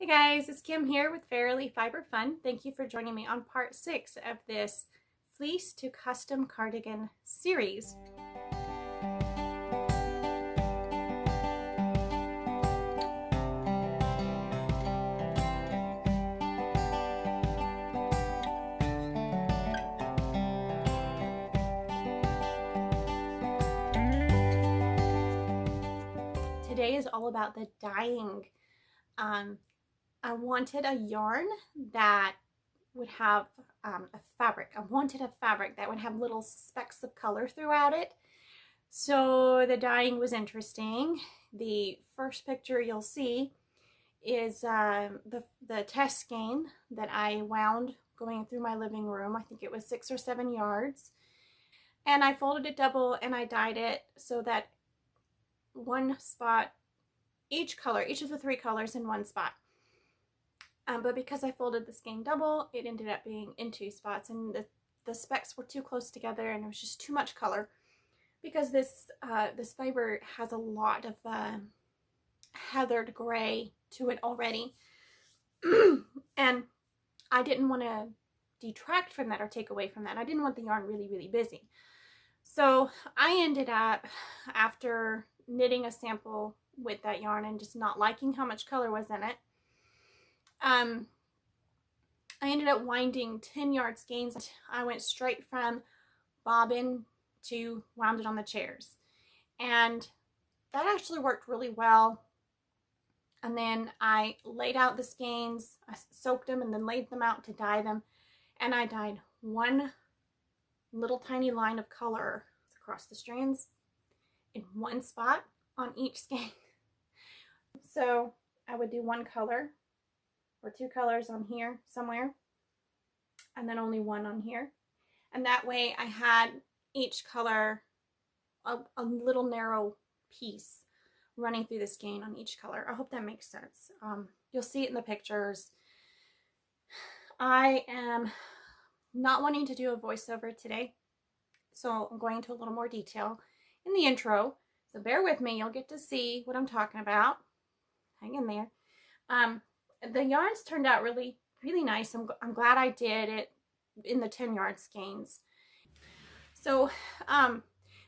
Hey guys, it's Kim here with Fairly Fiber Fun. Thank you for joining me on part 6 of this fleece to custom cardigan series. Today is all about the dyeing. I wanted a yarn that would have a fabric. I wanted a fabric that would have little specks of color throughout it. So the dyeing was interesting. The first picture you'll see is the test skein that I wound going through my living room. I think it was 6 or 7 yards. And I folded it double and I dyed it so that one spot, each of the 3 colors in one spot. But because I folded the skein double, it ended up being in 2 spots, and the specks were too close together and it was just too much color because this fiber has a lot of heathered gray to it already. And I didn't want to detract from that or take away from that. I didn't want the yarn really busy. So I ended up, after knitting a sample with that yarn and just not liking how much color was in it, I ended up winding 10-yard skeins. I went straight from bobbin to wound it on the chairs, and that actually worked really well. And then I laid out the skeins, I soaked them and then laid them out to dye them, and I dyed one little tiny line of color across the strands in one spot on each skein. So I would do one color or 2 colors on here somewhere, and then only one on here. And that way I had each color a little narrow piece running through the skein on each color. I hope that makes sense. You'll see it in the pictures. I am not wanting to do a voiceover today, so I'm going into a little more detail in the intro. So bear with me, you'll get to see what I'm talking about. Hang in there. The yarns turned out really nice. I'm glad I did it in the 10-yard skeins. So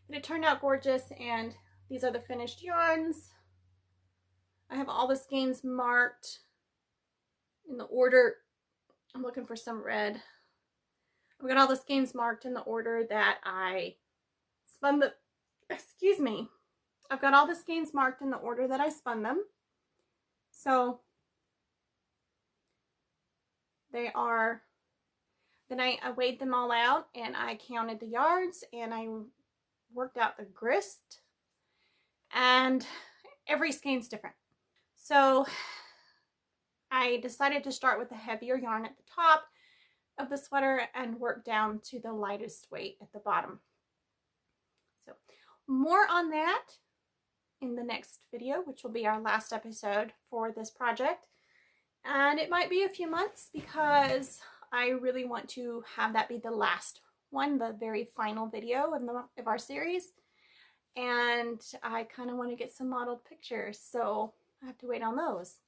it turned out gorgeous, and these are the finished yarns. I have all the skeins marked in the order. I'm looking for some red. I've got all the skeins marked in the order that I spun the, excuse me. I've got all the skeins marked in the order that I spun them. So they are, then I weighed them all out and I counted the yards and I worked out the grist, and every skein's different. So I decided to start with the heavier yarn at the top of the sweater and work down to the lightest weight at the bottom. So more on that in the next video, which will be our last episode for this project. And it might be a few months because I really want to have that be the last one, the very final video of our series. And I kind of want to get some modeled pictures, so I have to wait on those.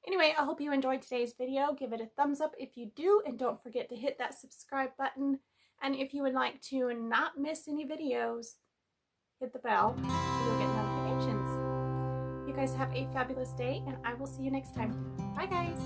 Anyway, I hope you enjoyed today's video. Give it a thumbs up if you do, and don't forget to hit that subscribe button. And if you would like to not miss any videos, hit the bell so you'll get notifications. You guys have a fabulous day, and I will see you next time. Bye guys!